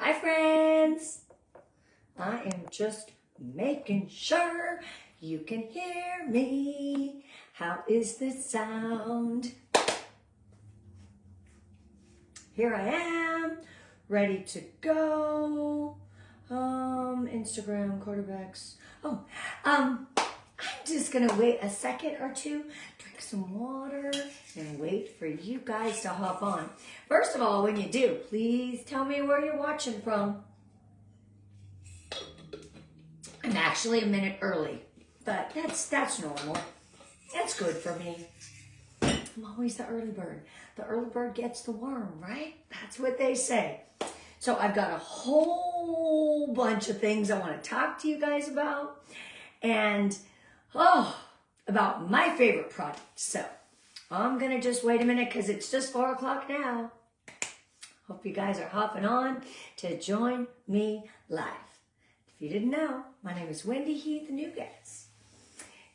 Hi friends, I am just making sure you can hear me. How is this sound? Here I am, ready to go. Instagram quarterbacks. I'm just gonna wait a second or two, drink some water, and wait for you guys to hop on. First of all, when you do, please tell me where you're watching from. I'm actually a minute early, but that's normal. That's good for me. I'm always the early bird. The early bird gets the worm, right? That's what they say. So I've got a whole bunch of things I want to talk to you guys about, and about my favorite product. So I'm gonna just wait a minute because it's just 4 o'clock now. Hope you guys are hopping on to join me live. If you didn't know, my name is Heath-Newgass,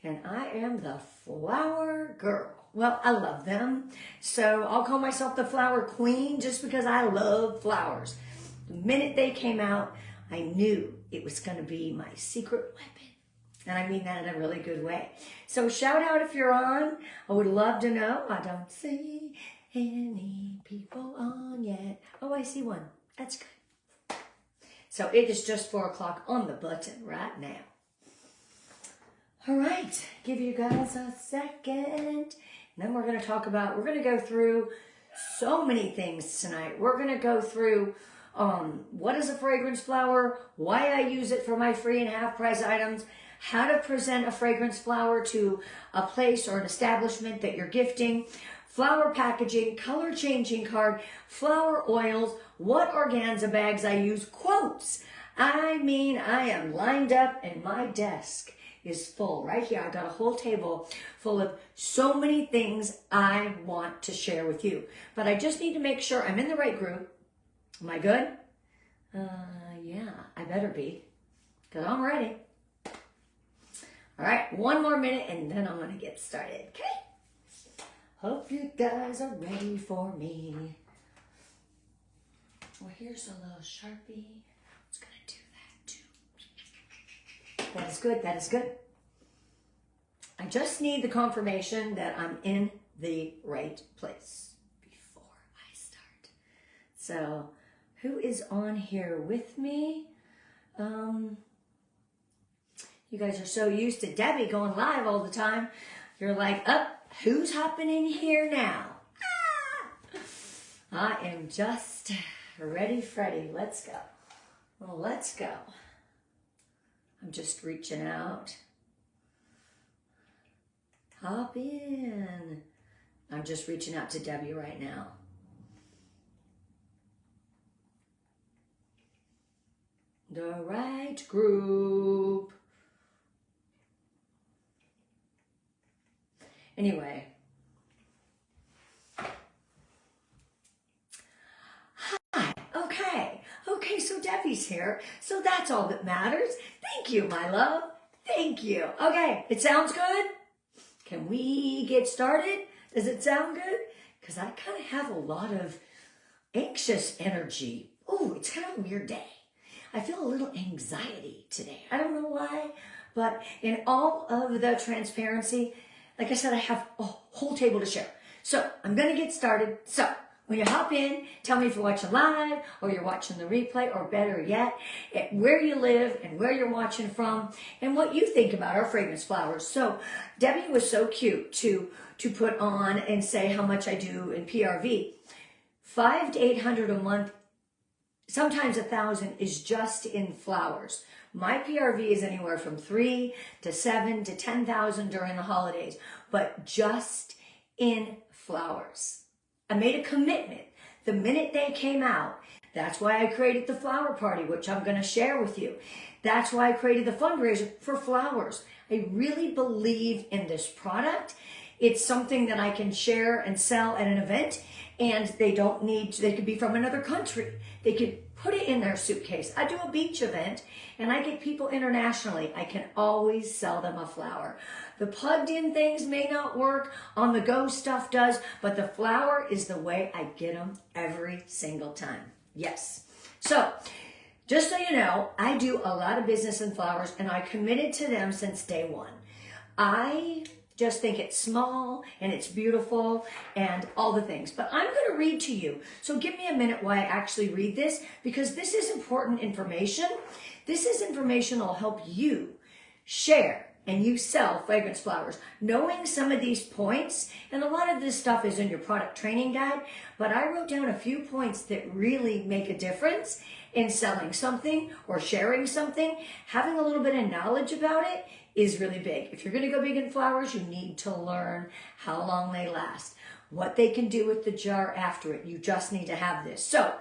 and I am the flower girl. Well, I love them, so I'll call myself the flower queen just because I love flowers. The minute they came out, I knew it was going to be my secret weapon, and I mean that in a really good way. So shout out if you're on. I would love to know. I don't see any people on yet. Oh, I see one. That's good. So it is just 4 o'clock on the button right now. All right, give you guys a second. And then we're going to go through so many things tonight. We're going to go through what is a fragrance flower, why I use it for my free and half price items, how to present a fragrance flower to a place or an establishment that you're gifting, flower packaging, color changing card, flower oils, what organza bags I use, quotes. I mean, I am lined up and my desk is full. Right here, I got a whole table full of so many things I want to share with you. But I just need to make sure I'm in the right group. Am I good? Yeah, I better be, because I'm ready. All right, one more minute and then I'm gonna get started, okay? Hope you guys are ready for me. Well, here's a little Sharpie. It's gonna do that too. That is good, that is good. I just need the confirmation that I'm in the right place before I start. So, who is on here with me? You guys are so used to Debbie going live all the time. You're like, who's hopping in here now? I am just ready, Freddy. Let's go. Well, let's go. I'm just reaching out. Hop in. I'm just reaching out to Debbie right now. The right group. Anyway. Hi. Okay, so Debbie's here. So that's all that matters. Thank you, my love. Thank you. Okay, it sounds good? Can we get started? Does it sound good? Because I kind of have a lot of anxious energy. Oh, it's kind of a weird day. I feel a little anxiety today. I don't know why, but in all of the transparency, like I said, I have a whole table to share. So I'm going to get started. So when you hop in, tell me if you're watching live or you're watching the replay, or better yet, where you live and where you're watching from and what you think about our fragrance flowers. So Debbie was so cute to put on and say how much I do in PRV. $500 to $800 a month, sometimes $1,000 is just in flowers. My PRV is anywhere from 3 to 7 to 10,000 during the holidays, but just in flowers. I made a commitment the minute they came out. That's why I created the flower party, which I'm going to share with you. That's why I created the fundraiser for flowers. I really believe in this product. It's something that I can share and sell at an event, and they could be from another country. They could put it in their suitcase. I do a beach event and I get people internationally. I can always sell them a flower. The plugged in things may not work, on the go stuff does, but the flower is the way I get them every single time. Yes. So, just so you know, I do a lot of business in flowers, and I committed to them since day one. I just think it's small and it's beautiful and all the things. But I'm going to read to you. So give me a minute while I actually read this, because this is important information. This is information that will help you share and you sell fragrance flowers. Knowing some of these points, and a lot of this stuff is in your product training guide, but I wrote down a few points that really make a difference in selling something or sharing something. Having a little bit of knowledge about it is really big. If you're going to go big in flowers, you need to learn how long they last, what they can do with the jar after it. You just need to have this. So,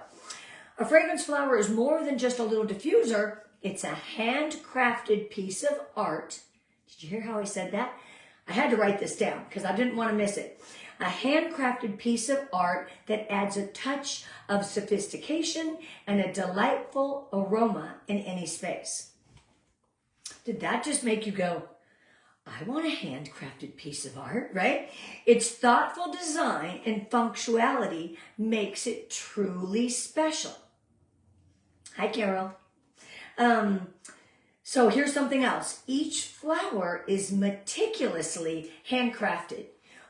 a fragrance flower is more than just a little diffuser. It's a handcrafted piece of art. Did you hear how I said that? I had to write this down because I didn't want to miss it. A handcrafted piece of art that adds a touch of sophistication and a delightful aroma in any space. Did that just make you go, I want a handcrafted piece of art, right? Its thoughtful design and functionality makes it truly special. Hi, Carol. So here's something else. Each flower is meticulously handcrafted.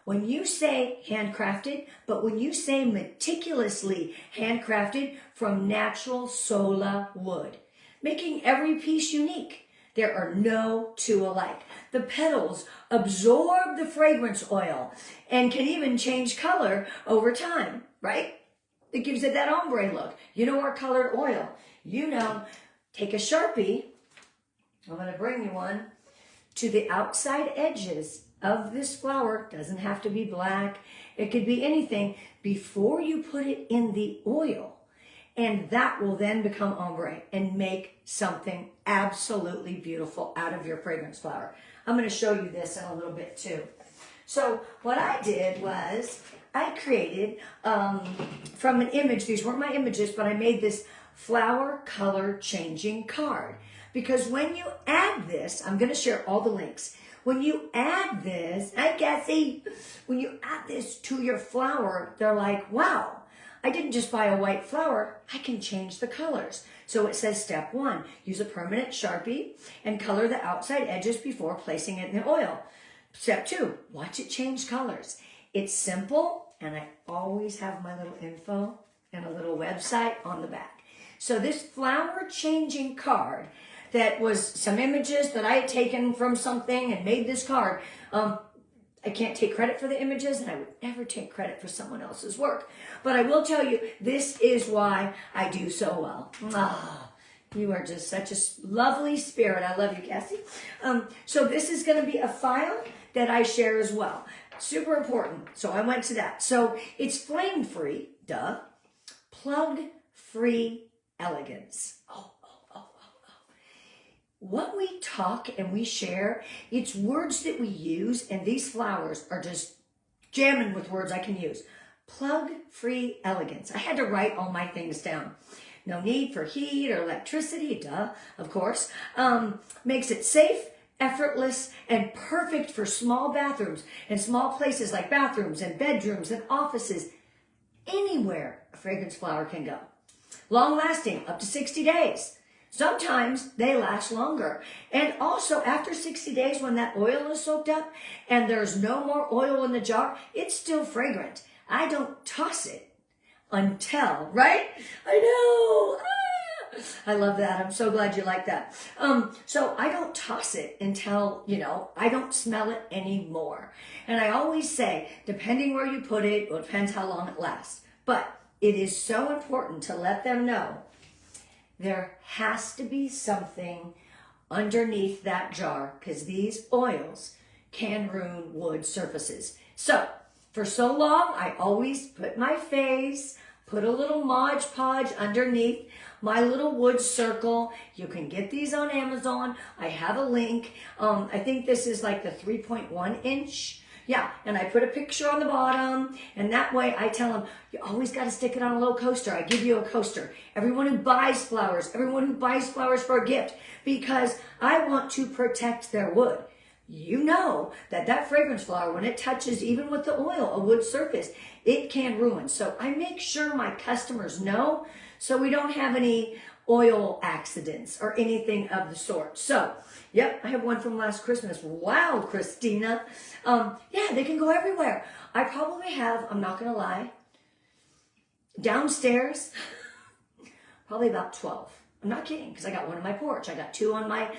When you say handcrafted, but when you say meticulously handcrafted from natural sola wood, making every piece unique. There are no two alike. The petals absorb the fragrance oil and can even change color over time, right? It gives it that ombre look. You know our colored oil. You know, take a Sharpie. I'm going to bring you one to the outside edges of this flower. Doesn't have to be black. It could be anything before you put it in the oil. And that will then become ombre and make something absolutely beautiful out of your fragrance flower. I'm going to show you this in a little bit too. So what I did was I created from an image. These weren't my images, but I made this flower color changing card. Because when you add this, I'm going to share all the links. When you add this, hi Cassie, when you add this to your flower, they're like, wow. I didn't just buy a white flower, I can change the colors. So it says step 1, use a permanent Sharpie and color the outside edges before placing it in the oil. Step 2, watch it change colors. It's simple, and I always have my little info and a little website on the back. So this flower changing card that was some images that I had taken from something and made this card. I can't take credit for the images, and I would never take credit for someone else's work. But I will tell you, this is why I do so well. You are just such a lovely spirit. I love you, Cassie. So this is going to be a file that I share as well. Super important. So I went to that. So it's flame-free, duh. Plug-free elegance. What we talk and we share, it's words that we use, and these flowers are just jamming with words I can use. Plug-free elegance. I had to write all my things down. No need for heat or electricity, duh, of course. Makes it safe, effortless, and perfect for small bathrooms and small places like bathrooms and bedrooms and offices. Anywhere a fragrance flower can go. Long lasting, up to 60 days. Sometimes they last longer. And also after 60 days when that oil is soaked up and there's no more oil in the jar, it's still fragrant. I don't toss it until, right? I know. I love that. I'm so glad you like that. So I don't toss it until, I don't smell it anymore. And I always say, depending where you put it, it depends how long it lasts. But it is so important to let them know there has to be something underneath that jar, because these oils can ruin wood surfaces. So for so long, I always put my face, put a little Mod Podge underneath my little wood circle. You can get these on Amazon. I have a link. I think this is like the 3.1 inch. Yeah, and I put a picture on the bottom, and that way I tell them, you always got to stick it on a little coaster. I give you a coaster. Everyone who buys flowers for a gift, because I want to protect their wood. You know that fragrance flower, when it touches, even with the oil, a wood surface, it can ruin. So I make sure my customers know. so we don't have any oil accidents or anything of the sort. So, yep, I have one from last Christmas. Wow, Christina. Yeah, they can go everywhere. I probably have, I'm not going to lie, downstairs, probably about 12. I'm not kidding, because I got one on my porch. I got 2 on my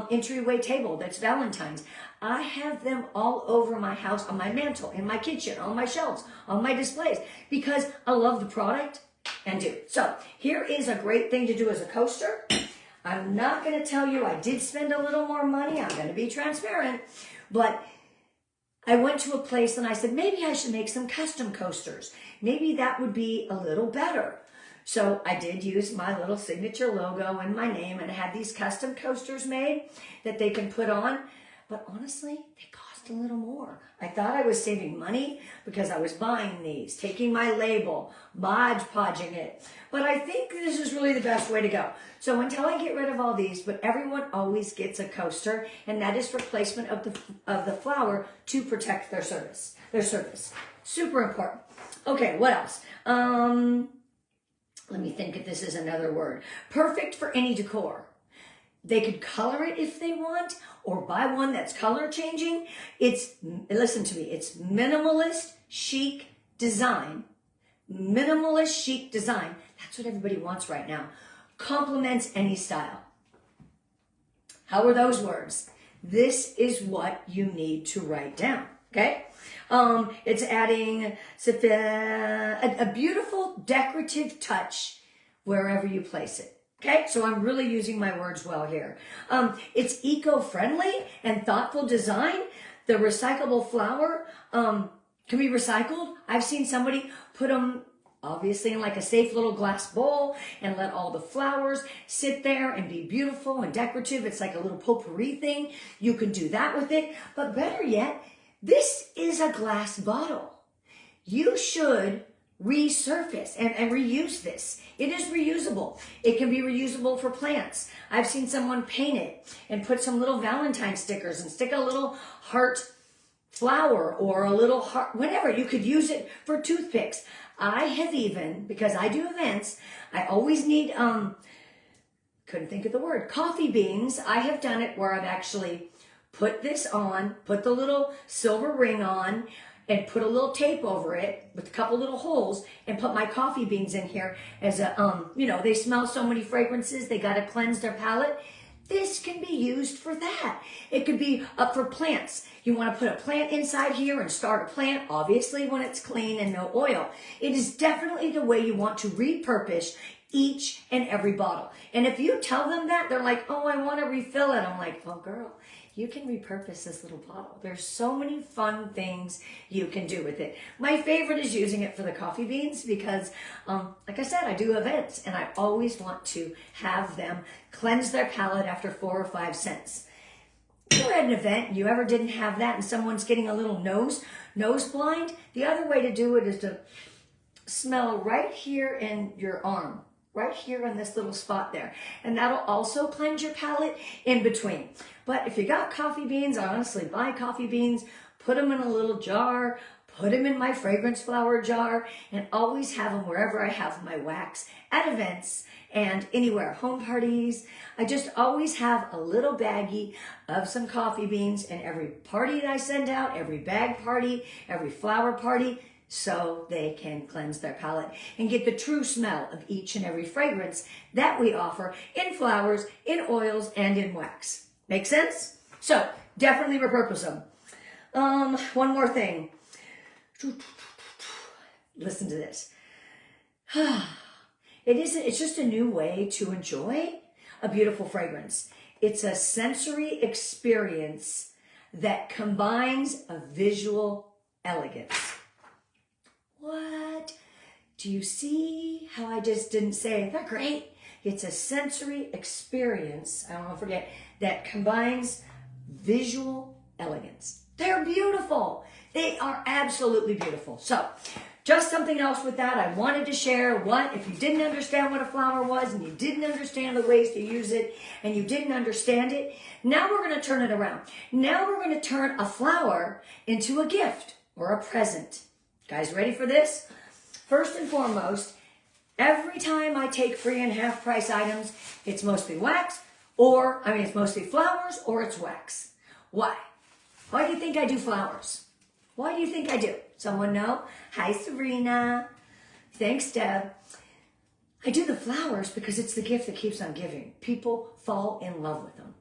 entryway table. That's Valentine's. I have them all over my house, on my mantle, in my kitchen, on my shelves, on my displays, because I love the product and do. So here is a great thing to do as a coaster. I'm not going to tell you I did spend a little more money. I'm going to be transparent. But I went to a place and I said, maybe I should make some custom coasters. Maybe that would be a little better. So I did use my little signature logo and my name, and I had these custom coasters made that they can put on. But honestly, they cost a little more. I thought I was saving money because I was buying these, taking my label, Mod Podging it. But I think this is really the best way to go. So until I get rid of all these, but everyone always gets a coaster, and that is for placement of the flower to protect their surface. Super important. Okay, what else? Let me think if this is another word. Perfect for any decor. They could color it if they want, or buy one that's color changing. Listen to me, it's minimalist chic design. Minimalist chic design. That's what everybody wants right now. Complements any style. How are those words? This is what you need to write down, okay? It's adding a beautiful decorative touch wherever you place it. Okay, so I'm really using my words well here. It's eco-friendly and thoughtful design. The recyclable flower can be recycled. I've seen somebody put them obviously in like a safe little glass bowl and let all the flowers sit there and be beautiful and decorative. It's like a little potpourri thing. You can do that with it. But better yet, this is a glass bottle. You should resurface and reuse this. It is reusable. It can be reusable for plants. I've seen someone paint it and put some little Valentine stickers and stick a little heart flower or a little heart, whatever. You could use it for toothpicks. I have even, because I do events, I always need, couldn't think of the word, coffee beans. I have done it where I've actually put this on, put the little silver ring on, and put a little tape over it with a couple little holes, and put my coffee beans in here as a, they smell so many fragrances, they got to cleanse their palate. This can be used for that. It could be up for plants. You want to put a plant inside here and start a plant, obviously when it's clean and no oil. It is definitely the way you want to repurpose each and every bottle. And if you tell them that, they're like, oh, I want to refill it. I'm like, oh, girl, you can repurpose this little bottle. There's so many fun things you can do with it. My favorite is using it for the coffee beans because, like I said, I do events and I always want to have them cleanse their palate after 4 or 5 scents. If you're at an event and you ever didn't have that and someone's getting a little nose blind, the other way to do it is to smell right here in your arm. Right here in this little spot there. And that'll also cleanse your palate in between. But if you got coffee beans, honestly, buy coffee beans, put them in a little jar, put them in my fragrance flower jar, and always have them wherever I have my wax, at events and anywhere, home parties. I just always have a little baggie of some coffee beans in every party that I send out, every bag party, every flower party, so they can cleanse their palate and get the true smell of each and every fragrance that we offer in flowers, in oils, and in wax. Make sense? So definitely repurpose them. One more thing. Listen to this. It's just a new way to enjoy a beautiful fragrance. It's a sensory experience that combines a visual elegance. What? Do you see how I just didn't say, they're great? It's a sensory experience, I don't want to forget, that combines visual elegance. They're beautiful. They are absolutely beautiful. So, just something else with that. I wanted to share if you didn't understand what a flower was and you didn't understand the ways to use it and you didn't understand it, now we're going to turn it around. Now we're going to turn a flower into a gift or a present. Guys, ready for this? First and foremost, Every time I take free and half price items, it's mostly wax it's mostly flowers or it's wax. Why? Why do you think I do flowers? Why do you think I do? Someone know? Hi, Sabrina. Thanks, Deb. I do the flowers because it's the gift that keeps on giving. People fall in love with them.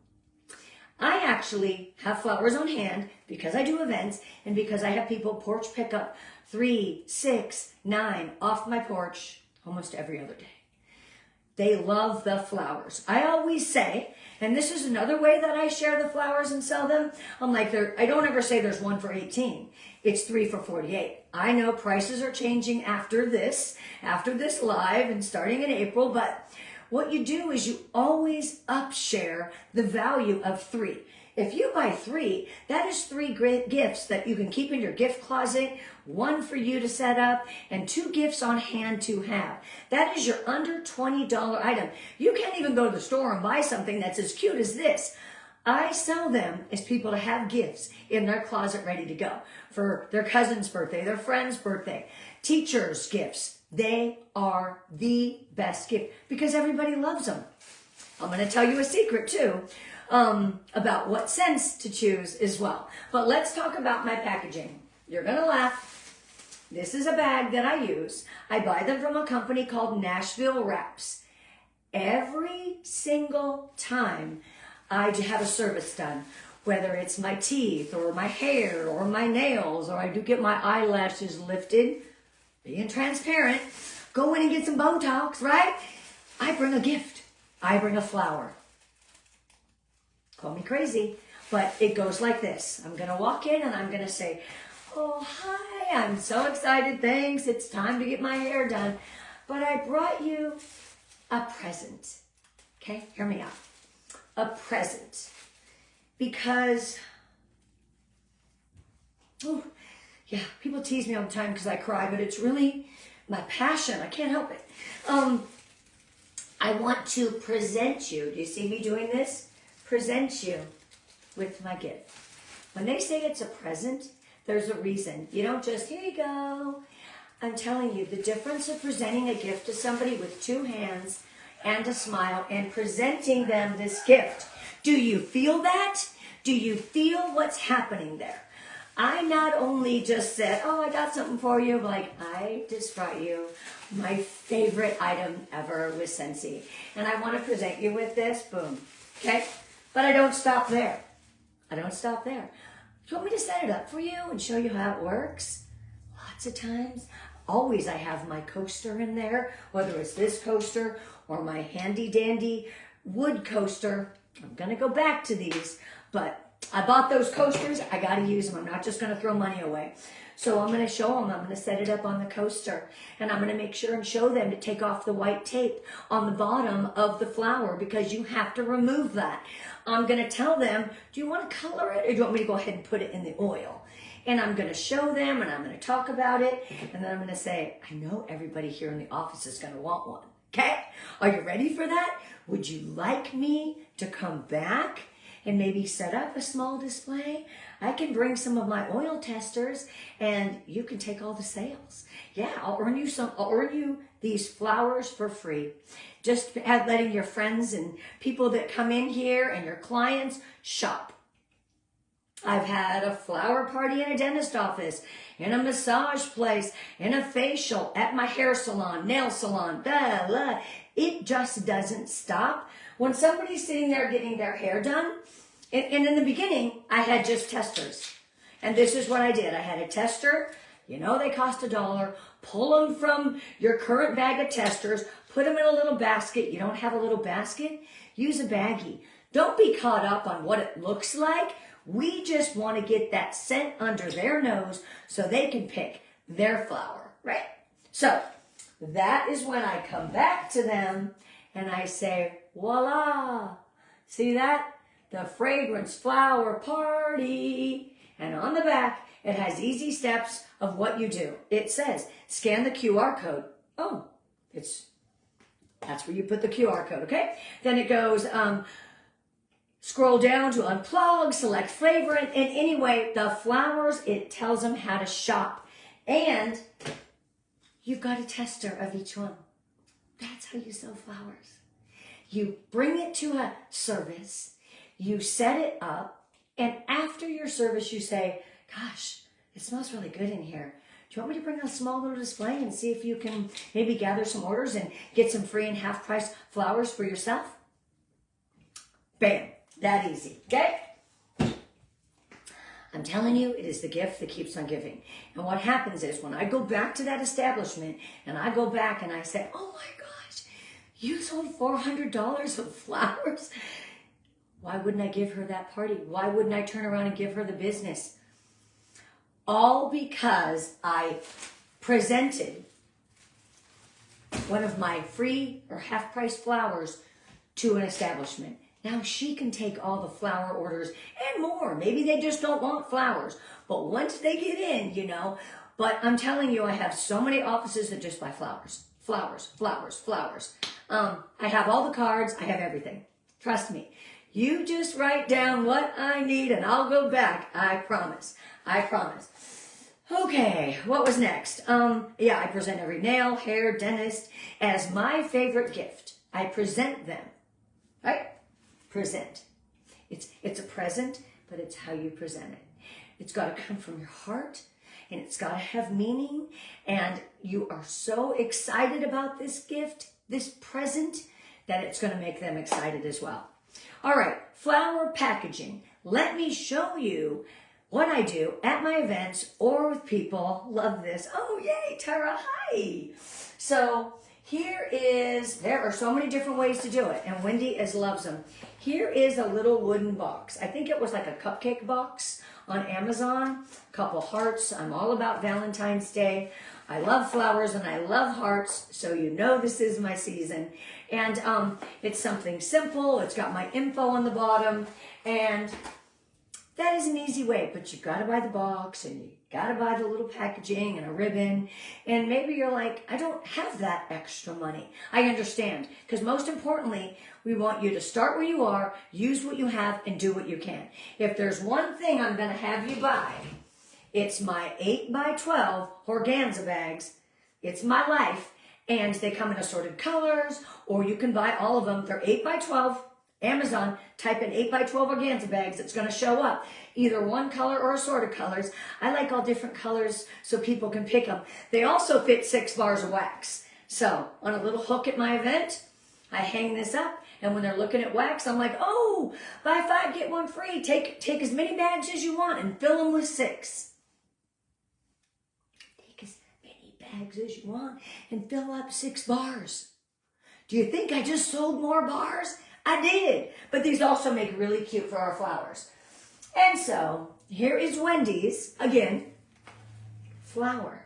I actually have flowers on hand because I do events and because I have people porch pick up 3, 6, 9 off my porch almost every other day. They love the flowers. I always say, and this is another way that I share the flowers and sell them. I'm like, I don't ever say there's 1 for 18. It's 3 for 48. I know prices are changing after this live and starting in April, but what you do is you always upshare the value of 3. If you buy 3, that is 3 great gifts that you can keep in your gift closet, 1 for you to set up, and 2 gifts on hand to have. That is your under $20 item. You can't even go to the store and buy something that's as cute as this. I sell them as people to have gifts in their closet ready to go for their cousin's birthday, their friend's birthday, teachers' gifts. They are the best gift because everybody loves them. I'm going to tell you a secret too about what scents to choose as well. But let's talk about my packaging. You're going to laugh. This is a bag that I use. I buy them from a company called Nashville Wraps. Every single time I have a service done, whether it's my teeth or my hair or my nails, or I do get my eyelashes lifted, being transparent, go in and get some Botox, right? I bring a gift. I bring a flower. Call me crazy, but it goes like this. I'm going to walk in and I'm going to say, oh, hi, I'm so excited. Thanks. It's time to get my hair done. But I brought you a present. Okay, hear me out. A present. Because, oh, yeah, people tease me all the time because I cry, but it's really my passion. I can't help it. I want to present you. Do you see me doing this? Present you with my gift. When they say it's a present, there's a reason. You don't just, here you go. I'm telling you, the difference of presenting a gift to somebody with 2 hands and a smile and presenting them this gift. Do you feel that? Do you feel what's happening there? I not only just said, oh, I got something for you, but like, I just brought you my favorite item ever with Scentsy. And I want to present you with this, boom, okay? But I don't stop there. I don't stop there. Do you want me to set it up for you and show you how it works? Lots of times. Always I have my coaster in there, whether it's this coaster or my handy dandy wood coaster. I'm going to go back to these, but I bought those coasters. I got to use them. I'm not just going to throw money away. So I'm going to show them. I'm going to set it up on the coaster, and I'm going to make sure and show them to take off the white tape on the bottom of the flower because you have to remove that. I'm going to tell them, do you want to color it or do you want me to go ahead and put it in the oil? And I'm going to show them and I'm going to talk about it. And then I'm going to say, I know everybody here in the office is going to want one. Okay? Are you ready for that? Would you like me to come back and maybe set up a small display? I can bring some of my oil testers and you can take all the sales. Yeah, I'll earn you these flowers for free. Just letting your friends and people that come in here and your clients shop. I've had a flower party in a dentist office, in a massage place, in a facial, at my hair salon, nail salon, blah, blah. It just doesn't stop. When somebody's sitting there getting their hair done, and in the beginning, I had just testers. And this is what I did. I had a tester. You know they cost $1. Pull them from your current bag of testers. Put them in a little basket. You don't have a little basket? Use a baggie. Don't be caught up on what it looks like. We just want to get that scent under their nose so they can pick their flower, right? So that is when I come back to them and I say, voila. See that? The fragrance flower party. And on the back, it has easy steps of what you do. It says, scan the QR code. Oh, that's where you put the QR code, okay? Then it goes, scroll down to unplug, select flavor, and anyway, the flowers, it tells them how to shop. And you've got a tester of each one. That's how you sell flowers. You bring it to a service, you set it up, and after your service you say, gosh, it smells really good in here. Do you want me to bring a small little display and see if you can maybe gather some orders and get some free and half price flowers for yourself? Bam, that easy, okay? I'm telling you, it is the gift that keeps on giving. And what happens is when I go back to that establishment and I go back and I say, oh my gosh, you sold $400 of flowers. Why wouldn't I give her that party? Why wouldn't I turn around and give her the business? All because I presented one of my free or half-price flowers to an establishment. Now she can take all the flower orders and more. Maybe they just don't want flowers. But once they get in, you know. But I'm telling you, I have so many offices that just buy flowers. Flowers, flowers, flowers. I have all the cards. I have everything. Trust me. You just write down what I need and I'll go back. I promise. I promise. Okay, what was next? Yeah, I present every nail, hair, dentist as my favorite gift. I present them, right? Present. It's a present, but it's how you present it. It's got to come from your heart, and it's got to have meaning, and you are so excited about this gift, this present, that it's going to make them excited as well. All right, flower packaging. Let me show you what I do at my events or with people. Love this. Oh, yay, Tara, hi. So there are so many different ways to do it, and Wendy loves them. Here is a little wooden box. I think it was like a cupcake box on Amazon. A couple hearts. I'm all about Valentine's Day. I love flowers and I love hearts, so you know this is my season. And it's something simple. It's got my info on the bottom, and that is an easy way, but you gotta buy the box and you gotta buy the little packaging and a ribbon. And maybe you're like, I don't have that extra money. I understand, because most importantly, we want you to start where you are, use what you have, and do what you can. If there's one thing I'm gonna have you buy, it's my 8x12 organza bags. It's my life, and they come in assorted colors, or you can buy all of them. They're 8x12. Amazon, type in 8x12 organza bags. It's going to show up. Either one color or assorted colors. I like all different colors so people can pick them. They also fit 6 bars of wax. So, on a little hook at my event, I hang this up, and when they're looking at wax, I'm like, oh, buy 5, get 1 free. Take as many bags as you want and fill them with 6. Take as many bags as you want and fill up 6 bars. Do you think I just sold more bars? I did, but these also make really cute for our flowers. And so, here is Wendy's, again, flower.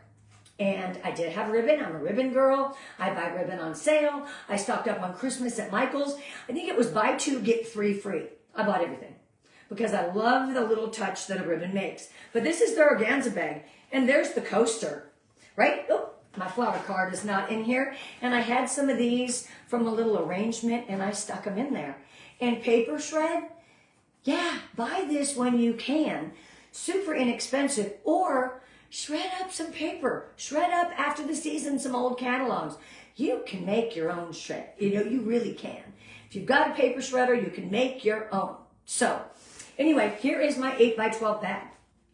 And I did have ribbon. I'm a ribbon girl. I buy ribbon on sale. I stocked up on Christmas at Michael's. I think it was buy 2, get 3 free. I bought everything because I love the little touch that a ribbon makes. But this is the organza bag, and there's the coaster, right? Oh, my flower card is not in here. And I had some of these from a little arrangement, and I stuck them in there. And paper shred, yeah, buy this when you can. Super inexpensive. Or shred up some paper. Shred up after the season some old catalogs. You can make your own shred. You know, you really can. If you've got a paper shredder, you can make your own. So, anyway, here is my 8x12 bag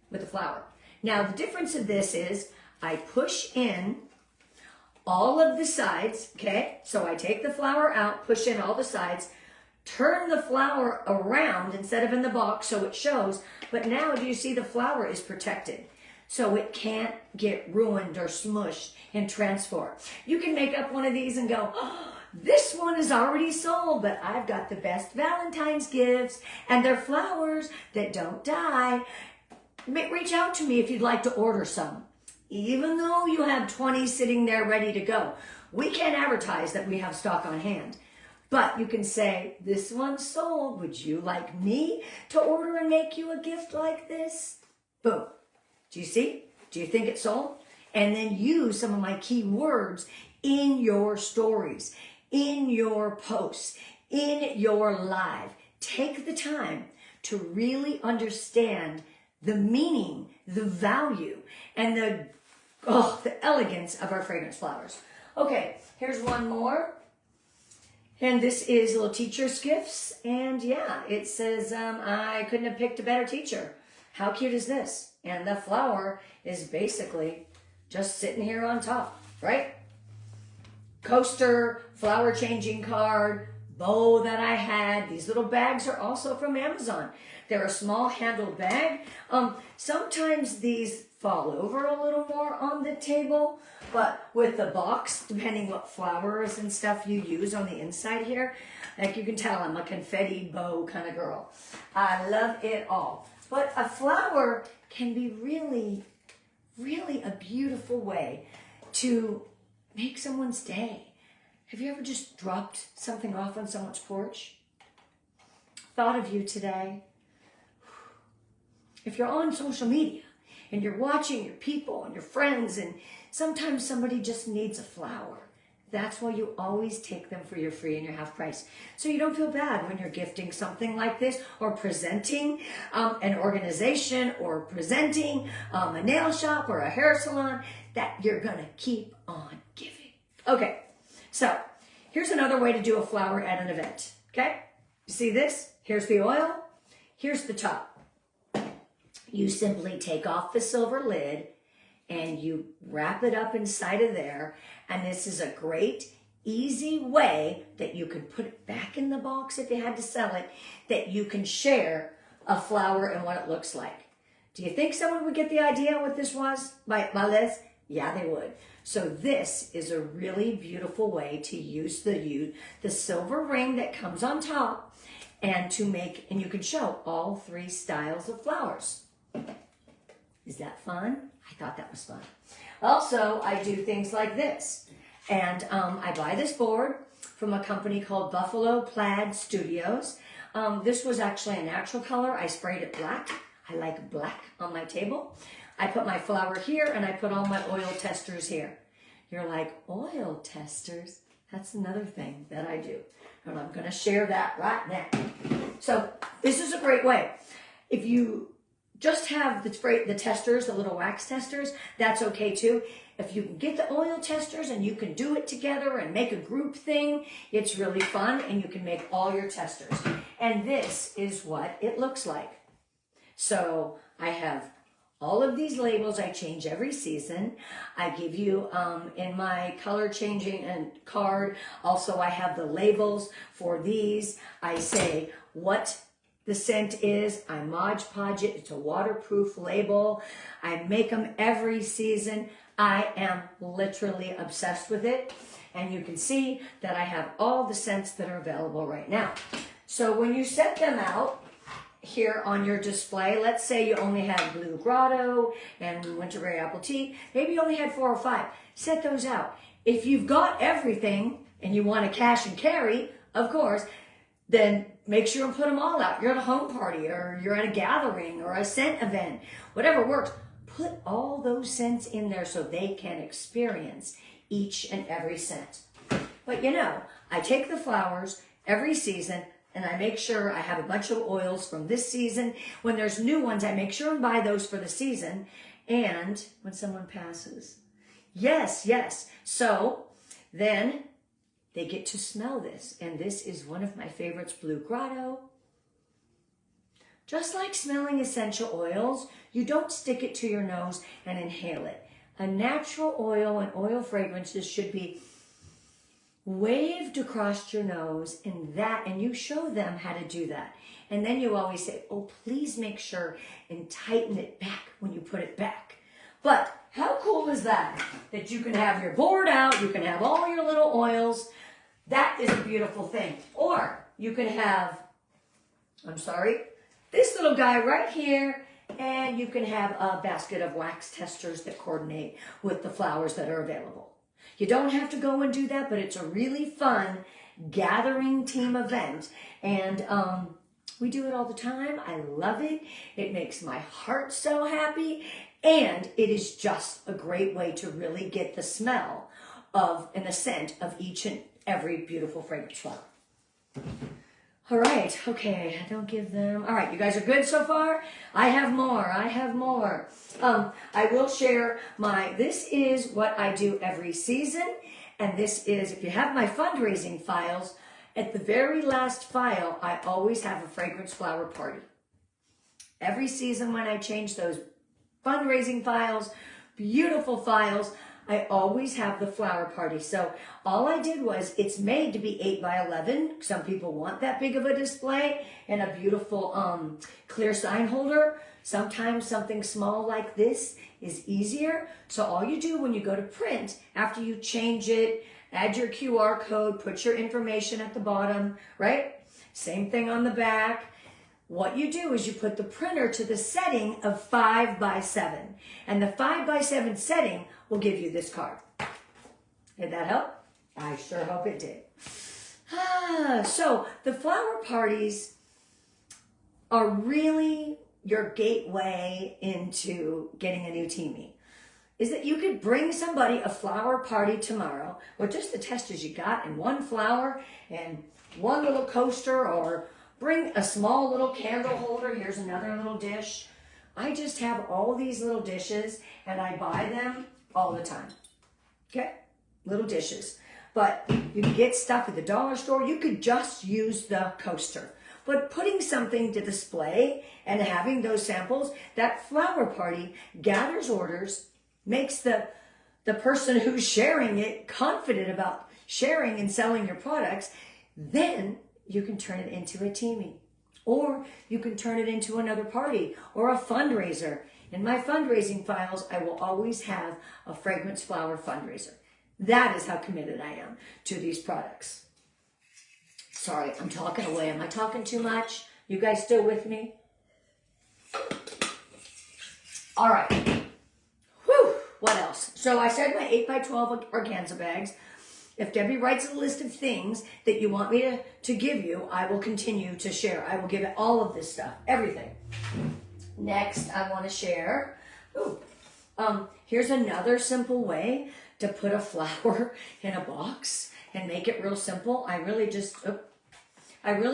with the flower. Now, the difference of this is I push in all of the sides, okay? So I take the flower out, push in all the sides, turn the flower around instead of in the box so it shows. But now, do you see the flower is protected? So it can't get ruined or smushed and transfer. You can make up one of these and go, oh, this one is already sold, but I've got the best Valentine's gifts, and they're flowers that don't die. Reach out to me if you'd like to order some. Even though you have 20 sitting there ready to go, we can't advertise that we have stock on hand. But you can say, this one's sold. Would you like me to order and make you a gift like this? Boom. Do you see? Do you think it's sold? And then use some of my key words in your stories, in your posts, in your live. Take the time to really understand the meaning, the value, and the elegance of our fragrance flowers. Okay, here's one more. And this is little teacher's gifts. And yeah, it says, I couldn't have picked a better teacher. How cute is this? And the flower is basically just sitting here on top, right? Coaster, flower changing card, bow that I had. These little bags are also from Amazon. They're a small handled bag. Sometimes these fall over a little more on the table, but with the box, depending what flowers and stuff you use on the inside here, like you can tell I'm a confetti bow kind of girl. I love it all. But a flower can be really, really a beautiful way to make someone's day. Have you ever just dropped something off on someone's porch? Thought of you today. If you're on social media and you're watching your people and your friends, and sometimes somebody just needs a flower, that's why you always take them for your free and your half price. So you don't feel bad when you're gifting something like this, or presenting an organization, or presenting a nail shop or a hair salon, that you're going to keep on giving. Okay, so here's another way to do a flower at an event. Okay, you see this? Here's the oil. Here's the top. You simply take off the silver lid and you wrap it up inside of there. And this is a great, easy way that you can put it back in the box if you had to sell it, that you can share a flower and what it looks like. Do you think someone would get the idea what this was by this? Yeah, they would. So this is a really beautiful way to use the silver ring that comes on top, and to make, and you can show all three styles of flowers. Is that fun? I thought that was fun. Also, I do things like this. And I buy this board from a company called Buffalo Plaid Studios. This was actually a natural color. I sprayed it black. I like black on my table. I put my flower here, and I put all my oil testers here. You're like, oil testers? That's another thing that I do. And I'm going to share that right now. So this is a great way. If you just have the testers, the little wax testers, that's okay too. If you can get the oil testers and you can do it together and make a group thing, it's really fun, and you can make all your testers. And this is what it looks like. So I have all of these labels I change every season. I give you in my color changing and card, also I have the labels for these. I say what the scent is. I Mod Podge it. It's a waterproof label. I make them every season. I am literally obsessed with it. And you can see that I have all the scents that are available right now. So when you set them out here on your display, let's say you only had Blue Grotto and Winterberry Apple Tea. Maybe you only had 4 or 5. Set those out. If you've got everything and you want to cash and carry, of course, then make sure and put them all out. You're at a home party, or you're at a gathering, or a scent event, whatever works. Put all those scents in there so they can experience each and every scent. But you know, I take the flowers every season, and I make sure I have a bunch of oils from this season. When there's new ones, I make sure and buy those for the season. And when someone passes, yes. So then they get to smell this. And this is one of my favorites, Blue Grotto. Just like smelling essential oils, you don't stick it to your nose and inhale it. A natural oil and oil fragrances should be waved across your nose, and you show them how to do that. And then you always say, oh, please make sure and tighten it back when you put it back. But how cool is that? That you can have your board out, you can have all your little oils. That is a beautiful thing. Or you can have, this little guy right here, and you can have a basket of wax testers that coordinate with the flowers that are available. You don't have to go and do that, but it's a really fun gathering team event. And we do it all the time. I love it. It makes my heart so happy. And it is just a great way to really get the smell of and the scent of each and every beautiful fragrance flower. All right, okay, I don't give them. All right, you guys are good so far? I have more. I will share this is what I do every season, And this is, if you have my fundraising files, at the very last file, I always have a fragrance flower party. Every season when I change those fundraising files, beautiful files, I always have the flower party. So all I did was, it's made to be 8 by 11. Some people want that big of a display and a beautiful clear sign holder. Sometimes something small like this is easier. So all you do when you go to print, after you change it, add your QR code, put your information at the bottom, right? Same thing on the back. What you do is you put the printer to the setting of 5 by 7. And the 5 by 7 setting will give you this card. Did that help? I sure hope it did. So the flower parties are really your gateway into getting a new teamie. Is that you could bring somebody a flower party tomorrow with just the testers you got and one flower and one little coaster, or bring a small little candle holder. Here's another little dish. I just have all these little dishes and I buy them all the time. Okay? Little dishes. But you can get stuff at the dollar store. You could just use the coaster. But putting something to display and having those samples, that flower party gathers orders, makes the person who's sharing it confident about sharing and selling your products. Then you can turn it into a teamie, or you can turn it into another party or a fundraiser. In my fundraising files, I will always have a fragrance flower fundraiser. That is how committed I am to these products. Sorry, I'm talking away. Am I talking too much? You guys still with me? All right. Whew. What else? So I said my 8 by 12 organza bags. If Debbie writes a list of things that you want me to give you, I will continue to share. I will give it all of this stuff, everything. Next, I want to share, here's another simple way to put a flower in a box and make it real simple. I really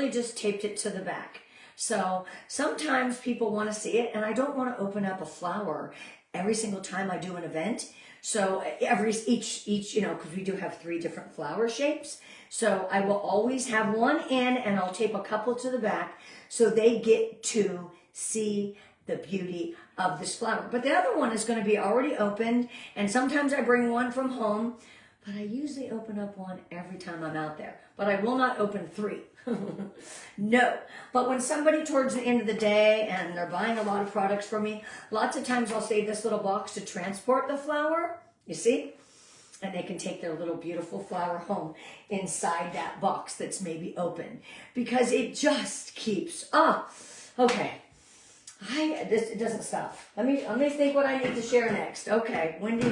just taped it to the back. So sometimes people want to see it, and I don't want to open up a flower every single time I do an event. So each, because we do have 3 different flower shapes. So I will always have one in, and I'll tape a couple to the back so they get to see the beauty of this flower. But the other one is going to be already opened, and sometimes I bring one from home, but I usually open up one every time I'm out there. But I will not open 3. No. But when somebody towards the end of the day and they're buying a lot of products from me, lots of times I'll save this little box to transport the flower, you see? And they can take their little beautiful flower home inside that box that's maybe open, because it just keeps, okay. It doesn't stop. Let me think what I need to share next. Okay, Wendy.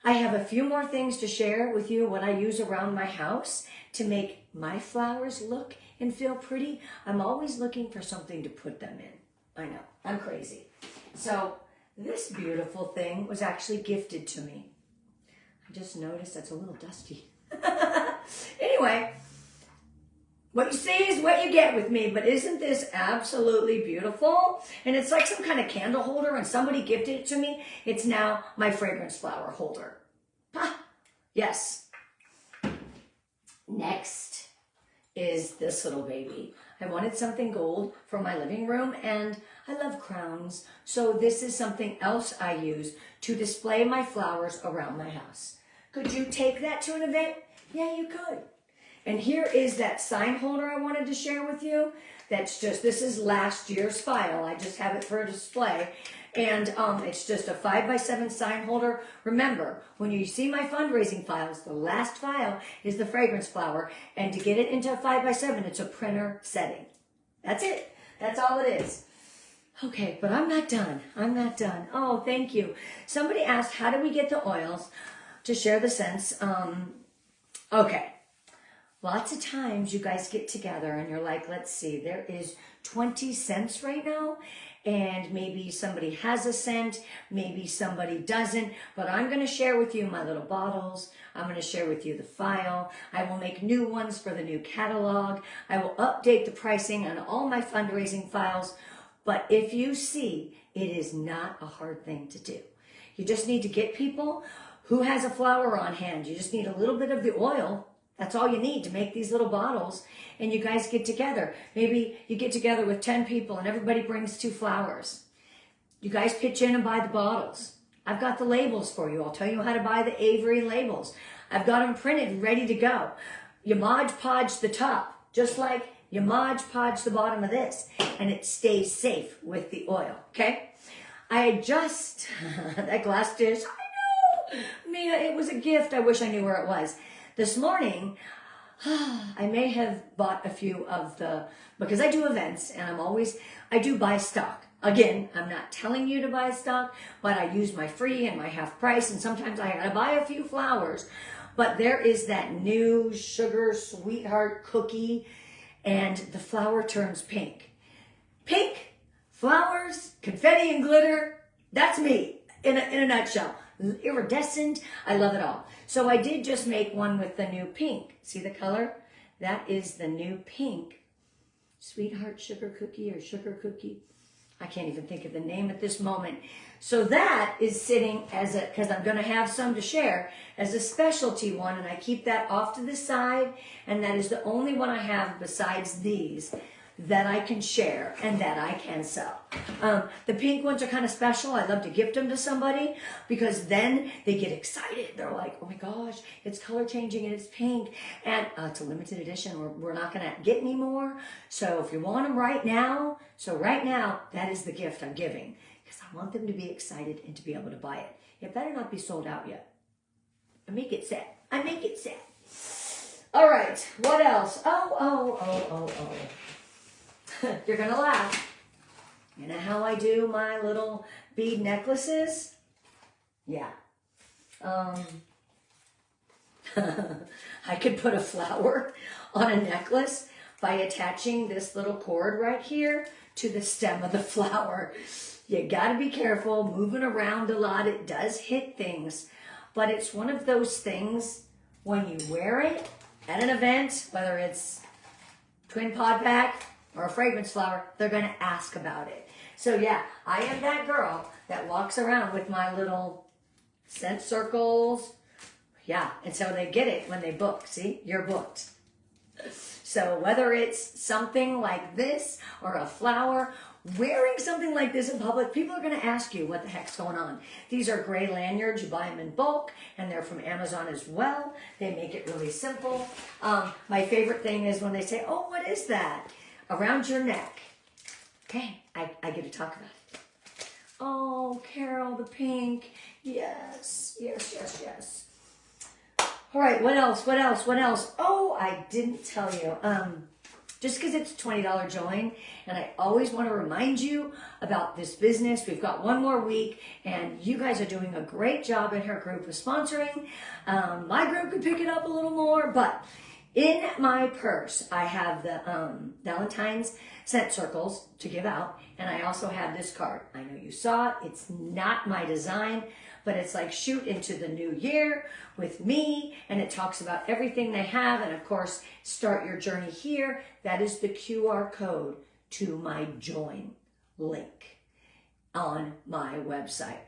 I have a few more things to share with you, what I use around my house to make my flowers look and feel pretty. I'm always looking for something to put them in. I know, I'm crazy. So this beautiful thing was actually gifted to me. I just noticed that's a little dusty. Anyway, what you see is what you get with me, but isn't this absolutely beautiful? And it's like some kind of candle holder, and somebody gifted it to me. It's now my fragrance flower holder. Yes. Next is this little baby. I wanted something gold for my living room, and I love crowns. So this is something else I use to display my flowers around my house. Could you take that to an event? Yeah, you could. And here is that sign holder I wanted to share with you. This is last year's file. I just have it for a display. And it's just a 5 by 7 sign holder. Remember, when you see my fundraising files, the last file is the fragrance flower. And to get it into a 5 by 7, it's a printer setting. That's it. That's all it is. Okay, but I'm not done. I'm not done. Oh, thank you. Somebody asked, how do we get the oils to share the scents? Okay. Lots of times you guys get together and you're like, let's see, there is 20 scents right now, and maybe somebody has a scent, maybe somebody doesn't, but I'm going to share with you my little bottles. I'm going to share with you the file. I will make new ones for the new catalog. I will update the pricing on all my fundraising files, but if you see, it is not a hard thing to do. You just need to get people who has a flower on hand. You just need a little bit of the oil. That's all you need to make these little bottles, and you guys get together. Maybe you get together with 10 people and everybody brings 2 flowers. You guys pitch in and buy the bottles. I've got the labels for you. I'll tell you how to buy the Avery labels. I've got them printed, ready to go. You Mod Podge the top, just like you Mod Podge the bottom of this, and it stays safe with the oil, okay? I just, that glass dish, I know, Mia, it was a gift. I wish I knew where it was. This morning, I may have bought a few of the, because I do events and I do buy stock. Again, I'm not telling you to buy stock, but I use my free and my half price, and sometimes I gotta buy a few flowers. But there is that new sugar sweetheart cookie, and the flower turns pink. Pink, flowers, confetti and glitter, that's me in a nutshell. Iridescent, I love it all. So I did just make one with the new pink. See the color? That is the new pink sweetheart sugar cookie or sugar cookie. I can't even think of the name at this moment. So that is sitting as a, because I'm going to have some to share, as a specialty one, and I keep that off to the side, and that is the only one I have besides these that I can share and that I can sell. The pink ones are kind of special. I love to gift them to somebody because then they get excited. They're like, oh my gosh, it's color changing and it's pink. And it's a limited edition. We're not going to get any more. So if you want them right now, that is the gift I'm giving because I want them to be excited and to be able to buy it. It better not be sold out yet. I make it sad. All right, what else? Oh. You're going to laugh. You know how I do my little bead necklaces? Yeah. I could put a flower on a necklace by attaching this little cord right here to the stem of the flower. You got to be careful, moving around a lot. It does hit things, but it's one of those things when you wear it at an event, whether it's twin pod pack or a fragrance flower, they're going to ask about it. So yeah, I am that girl that walks around with my little scent circles. Yeah, and so they get it when they book. See, you're booked. So whether it's something like this or a flower, wearing something like this in public, people are going to ask you what the heck's going on. These are gray lanyards. You buy them in bulk, and they're from Amazon as well. They make it really simple. My favorite thing is when they say, oh, what is that? Around your neck. Okay, I get to talk about it. Oh, Carol, the pink. Yes. All right, what else? Oh, I didn't tell you. Just because it's a $20 join, and I always want to remind you about this business. We've got one more week, and you guys are doing a great job in her group of sponsoring. My group could pick it up a little more, but in my purse, I have the Valentine's scent circles to give out, and I also have this card. I know you saw it. It's not my design, but it's like shoot into the new year with me, and it talks about everything they have, and of course, start your journey here. That is the QR code to my join link on my website.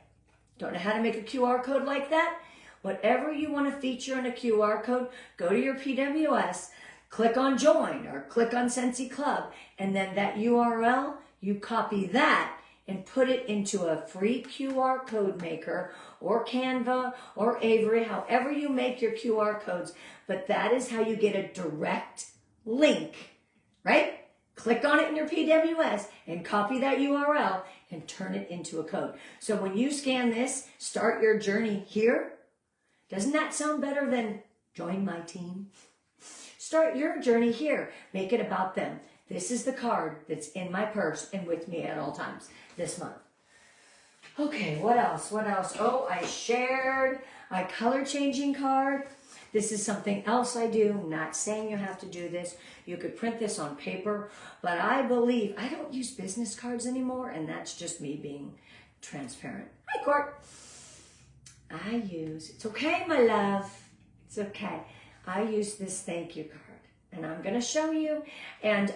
Don't know how to make a QR code like that? Whatever you want to feature in a QR code, go to your PWS, click on join or click on Scentsy Club, and then that URL, you copy that and put it into a free QR code maker or Canva or Avery, however you make your QR codes. But that is how you get a direct link, right? Click on it in your PWS and copy that URL and turn it into a code. So when you scan this, start your journey here. Doesn't that sound better than join my team? Start your journey here. Make it about them. This is the card that's in my purse and with me at all times this month. Okay, what else? Oh, I shared my color changing card. This is something else I do. I'm not saying you have to do this. You could print this on paper, but I believe I don't use business cards anymore, and that's just me being transparent. Hi, Court. It's okay, my love. It's okay. I use this thank you card, and I'm going to show you. And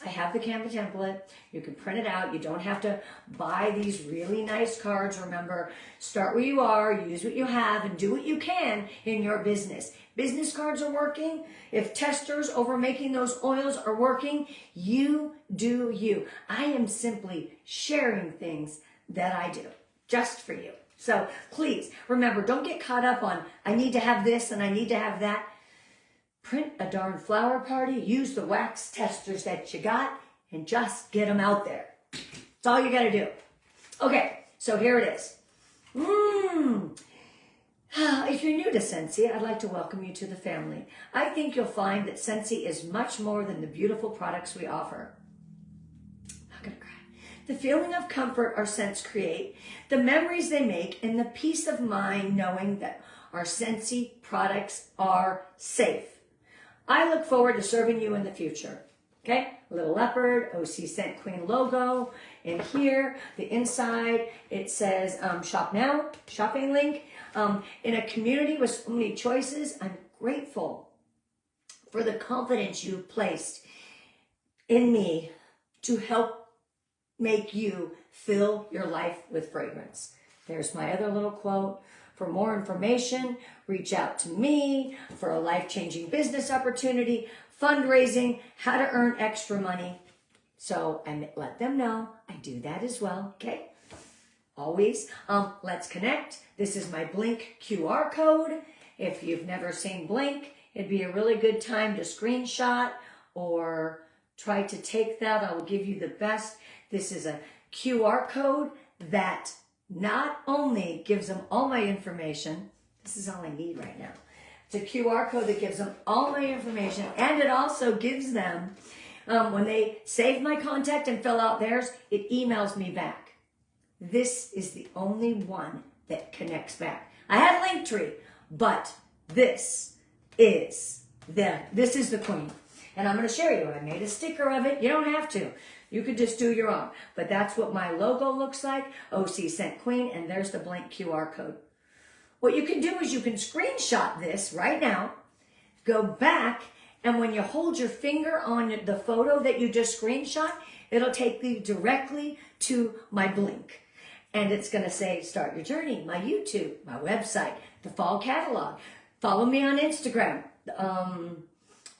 I have the Canva template. You can print it out. You don't have to buy these really nice cards. Remember, start where you are, use what you have, and do what you can in your business. Business cards are working. If testers over making those oils are working, you do you. I am simply sharing things that I do just for you. So please, remember, don't get caught up on, I need to have this and I need to have that. Print a darn flower party, use the wax testers that you got, and just get them out there. That's all you got to do. Okay, so here it is. If you're new to Scentsy, I'd like to welcome you to the family. I think you'll find that Scentsy is much more than the beautiful products we offer. I'm not going to cry. The feeling of comfort our scents create, the memories they make, and the peace of mind knowing that our Scentsy products are safe. I look forward to serving you in the future. Okay, little leopard, OC Scent Queen logo. And here, the inside, it says shop now, shopping link. In a community with so many choices, I'm grateful for the confidence you've placed in me to help make you fill your life with fragrance. There's my other little quote. For more information, reach out to me for a life-changing business opportunity, fundraising, how to earn extra money. So I let them know I do that as well, okay? Always. Let's connect. This is my Blink QR code. If you've never seen Blink, it'd be a really good time to screenshot or try to take that. I will give you the best. This is a QR code that not only gives them all my information, this is all I need right now. It's a QR code that gives them all my information, and it also gives them, when they save my contact and fill out theirs, it emails me back. This is the only one that connects back. I had Linktree, but this is the queen. And I'm going to show you. I made a sticker of it. You don't have to. You could just do your own. But that's what my logo looks like. OC Scent Queen. And there's the Blink QR code. What you can do is you can screenshot this right now. Go back. And when you hold your finger on the photo that you just screenshot, it'll take you directly to my Blink. And it's going to say, start your journey, my YouTube, my website, the fall catalog. Follow me on Instagram.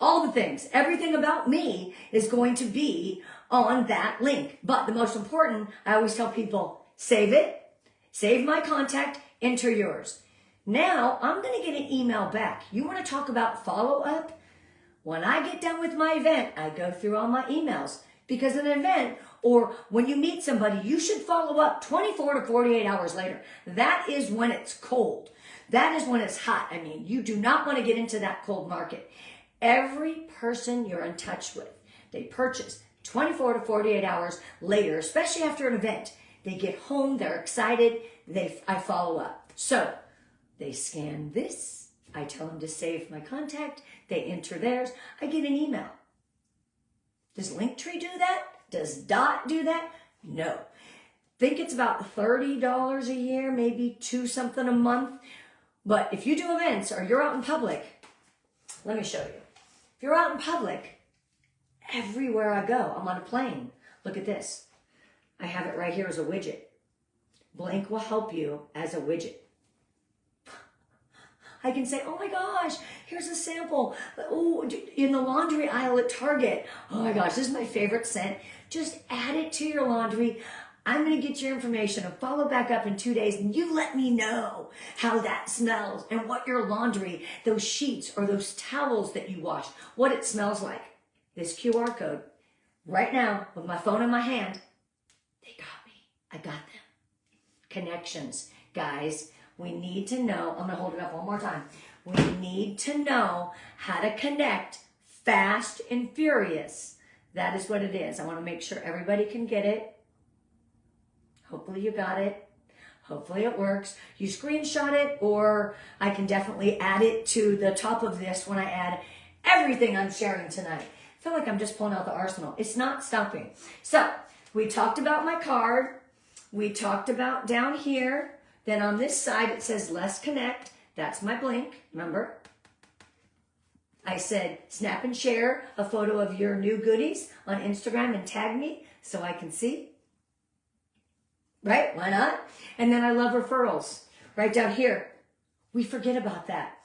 All the things, everything about me is going to be on that link. But the most important, I always tell people, save it, save my contact, enter yours. Now, I'm going to get an email back. You want to talk about follow-up? When I get done with my event, I go through all my emails. Because an event, or when you meet somebody, you should follow up 24 to 48 hours later. That is when it's cold. That is when it's hot. I mean, you do not want to get into that cold market. Every person you're in touch with, they purchase 24 to 48 hours later, especially after an event. They get home, they're excited, I follow up. So they scan this, I tell them to save my contact, they enter theirs, I get an email. Does Linktree do that? Does Dot do that? No. Think it's about $30 a year, maybe $2 something a month. But if you do events or you're out in public, let me show you. If you're out in public, everywhere I go, I'm on a plane. Look at this. I have it right here as a widget. Blink will help you as a widget. I can say, oh my gosh, here's a sample. Oh, in the laundry aisle at Target. Oh my gosh, this is my favorite scent. Just add it to your laundry. I'm going to get your information and follow back up in 2 days, and you let me know how that smells and what your laundry, those sheets or those towels that you wash, what it smells like. This QR code, right now, with my phone in my hand, they got me. I got them. Connections. Guys, we need to know, I'm going to hold it up one more time. We need to know how to connect fast and furious. That is what it is. I want to make sure everybody can get it. Hopefully you got it. Hopefully it works. You screenshot it, or I can definitely add it to the top of this when I add everything I'm sharing tonight. I feel like I'm just pulling out the arsenal. It's not stopping. So we talked about my card. We talked about down here. Then on this side, it says Let's Connect. That's my Blink, remember? I said, snap and share a photo of your new goodies on Instagram and tag me so I can see. Right? Why not? And then I love referrals. Right down here. We forget about that.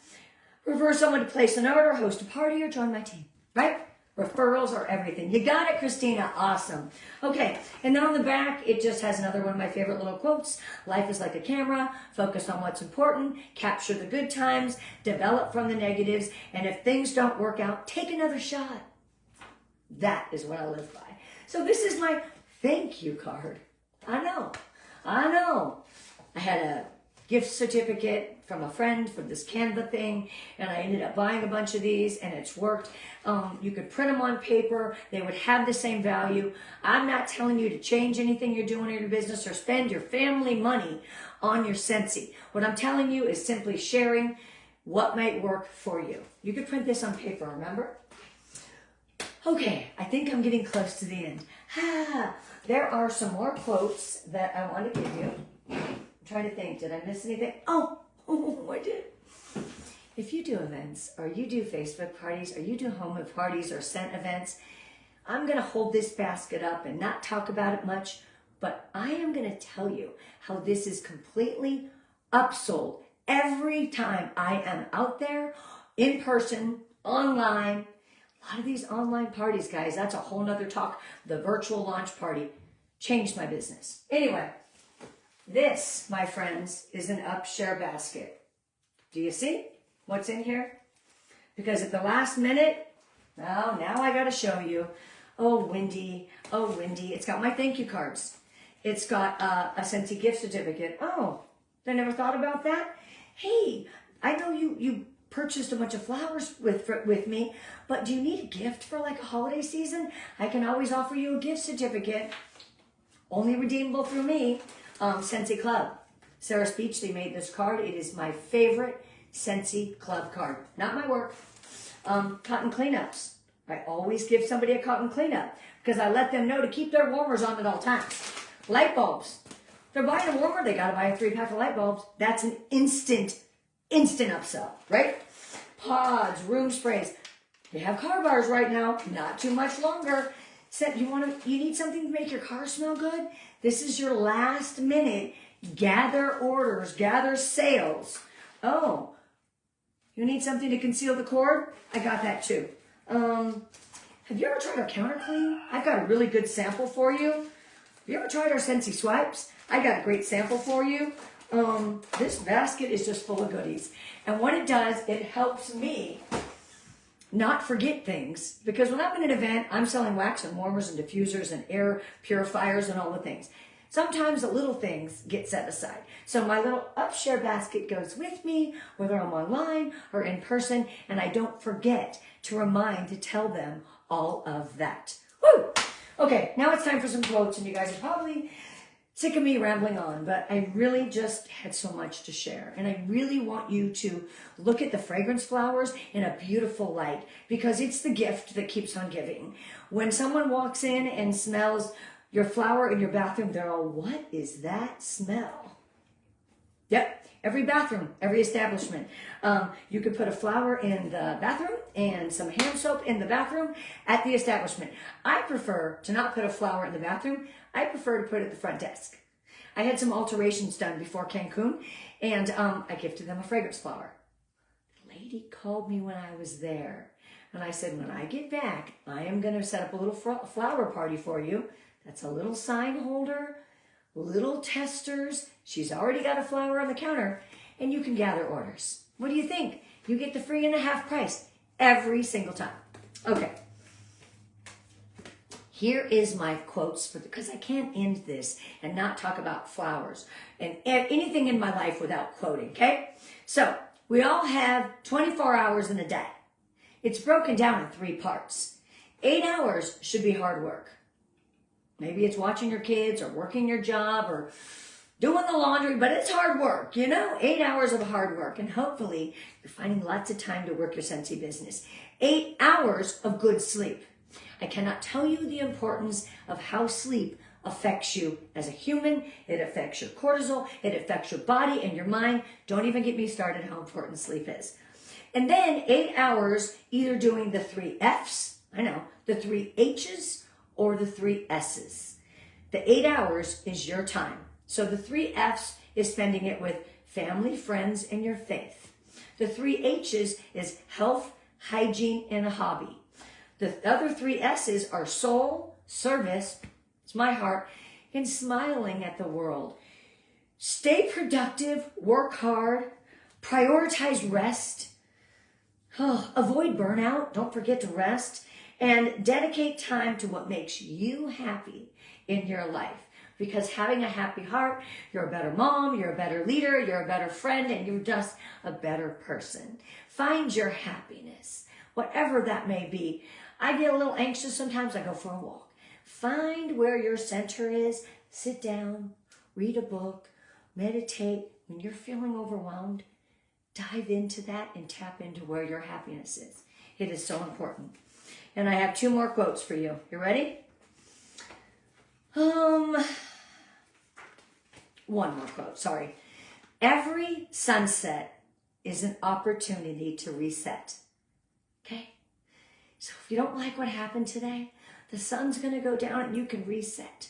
Refer someone to place an order, host a party, or join my team. Right? Referrals are everything. You got it, Christina. Awesome. Okay, and then on the back, it just has another one of my favorite little quotes. Life is like a camera. Focus on what's important. Capture the good times. Develop from the negatives. And if things don't work out, take another shot. That is what I live by. So this is my thank you card. I know. I had a gift certificate from a friend for this Canva thing, and I ended up buying a bunch of these, and it's worked. You could print them on paper. They would have the same value. I'm not telling you to change anything you're doing in your business or spend your family money on your Scentsy. What I'm telling you is simply sharing what might work for you. You could print this on paper, remember? Okay, I think I'm getting close to the end. There are some more quotes that I want to give you. I'm trying to think, did I miss anything? Oh, I did. If you do events, or you do Facebook parties, or you do home parties or scent events, I'm going to hold this basket up and not talk about it much, but I am going to tell you how this is completely upsold every time I am out there, in person, online. A lot of these online parties, guys, that's a whole nother talk. The virtual launch party changed my business. Anyway, this, my friends, is an upshare basket. Do you see what's in here? Because at the last minute, well, now I got to show you. Oh, Wendy. It's got my thank you cards. It's got a Scentsy gift certificate. Oh, I never thought about that. Hey, I know you purchased a bunch of flowers with me, but do you need a gift for like a holiday season? I can always offer you a gift certificate, only redeemable through me. Scentsy Club. Sarah Speechley made this card. It is my favorite Scentsy Club card. Not my work. Cotton cleanups. I always give somebody a cotton cleanup because I let them know to keep their warmers on at all times. Light bulbs. If they're buying a warmer, they got to buy a 3-pack of light bulbs. That's an instant upsell, right? Pods, room sprays. They have car bars right now. Not too much longer. You need something to make your car smell good? This is your last minute. Gather orders, gather sales. Oh, you need something to conceal the cord? I got that too. Have you ever tried our counter clean? I've got a really good sample for you. Have you ever tried our Scentsy swipes? I got a great sample for you. This basket is just full of goodies. And what it does, it helps me not forget things. Because when I'm in an event, I'm selling wax and warmers and diffusers and air purifiers and all the things. Sometimes the little things get set aside. So my little upshare basket goes with me, whether I'm online or in person, and I don't forget to remind to tell them all of that. Woo! Okay, now it's time for some quotes, and you guys are probably sick of me rambling on, but I really just had so much to share. And I really want you to look at the fragrance flowers in a beautiful light, because it's the gift that keeps on giving. When someone walks in and smells your flower in your bathroom, they're all, what is that smell? Yep, every bathroom, every establishment. You could put a flower in the bathroom and some hand soap in the bathroom at the establishment. I prefer to not put a flower in the bathroom. I prefer to put it at the front desk. I had some alterations done before Cancun, and I gifted them a fragrance flower. The lady called me when I was there, and I said, when I get back, I am going to set up a little flower party for you. That's a little sign holder, little testers. She's already got a flower on the counter, and you can gather orders. What do you think? You get the free and a half price every single time. Okay. Here is my quotes, because I can't end this and not talk about flowers and anything in my life without quoting, okay? So, we all have 24 hours in a day. It's broken down in 3 parts. 8 hours should be hard work. Maybe it's watching your kids or working your job or doing the laundry, but it's hard work, 8 hours of hard work. And hopefully you're finding lots of time to work your Scentsy business. 8 hours of good sleep. I cannot tell you the importance of how sleep affects you as a human. It affects your cortisol. It affects your body and your mind. Don't even get me started how important sleep is. And then 8 hours either doing the 3 F's, I know, the 3 H's or the 3 S's. The 8 hours is your time. So the 3 F's is spending it with family, friends, and your faith. The 3 H's is health, hygiene, and a hobby. The other 3 S's are soul, service, it's my heart, and smiling at the world. Stay productive, work hard, prioritize rest, avoid burnout, don't forget to rest, and dedicate time to what makes you happy in your life. Because having a happy heart, you're a better mom, you're a better leader, you're a better friend, and you're just a better person. Find your happiness, whatever that may be. I get a little anxious sometimes, I go for a walk. Find where your center is, sit down, read a book, meditate. When you're feeling overwhelmed, dive into that and tap into where your happiness is. It is so important. And I have 2 more quotes for you. You ready? One more quote, sorry. Every sunset is an opportunity to reset. Okay? So if you don't like what happened today, the sun's going to go down and you can reset.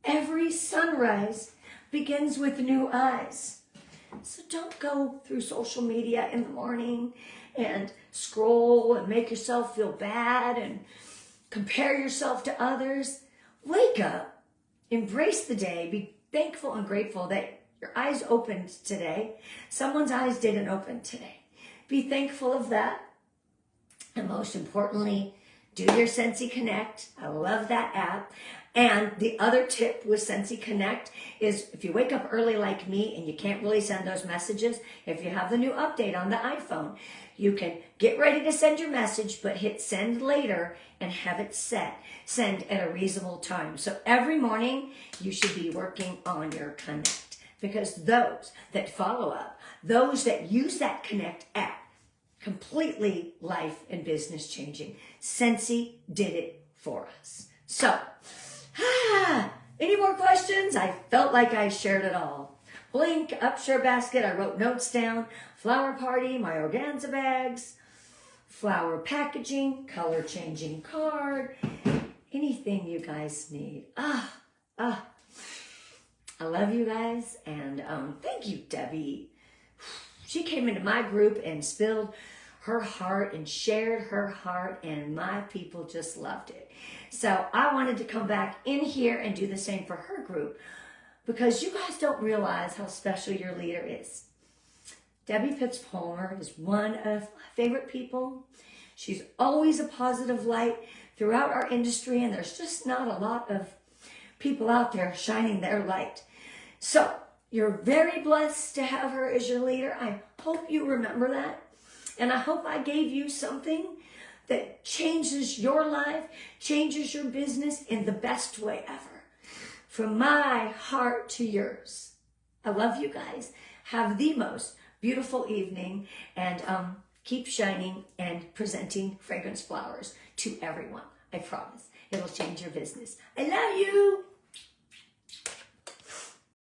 Every sunrise begins with new eyes. So don't go through social media in the morning and scroll and make yourself feel bad and compare yourself to others. Wake up, embrace the day, be thankful and grateful that your eyes opened today. Someone's eyes didn't open today. Be thankful of that. And most importantly, do your Sensi Connect. I love that app. And the other tip with Sensi Connect is if you wake up early like me and you can't really send those messages, if you have the new update on the iPhone, you can get ready to send your message, but hit send later and have it set. Send at a reasonable time. So every morning you should be working on your Connect, because those that follow up, those that use that Connect app, completely life and business changing. Sensi did it for us. So, any more questions? I felt like I shared it all. Blink, upshare basket, I wrote notes down. Flower party, my organza bags, flower packaging, color changing card, anything you guys need. I love you guys, and thank you, Debbie. She came into my group and spilled her heart and shared her heart, and my people just loved it. So I wanted to come back in here and do the same for her group, because you guys don't realize how special your leader is. Debbie Pitts-Palmer is one of my favorite people. She's always a positive light throughout our industry, and there's just not a lot of people out there shining their light. So you're very blessed to have her as your leader. I hope you remember that. And I hope I gave you something that changes your life, changes your business in the best way ever. From my heart to yours. I love you guys. Have the most beautiful evening, and keep shining and presenting fragrance flowers to everyone. I promise. It'll change your business. I love you.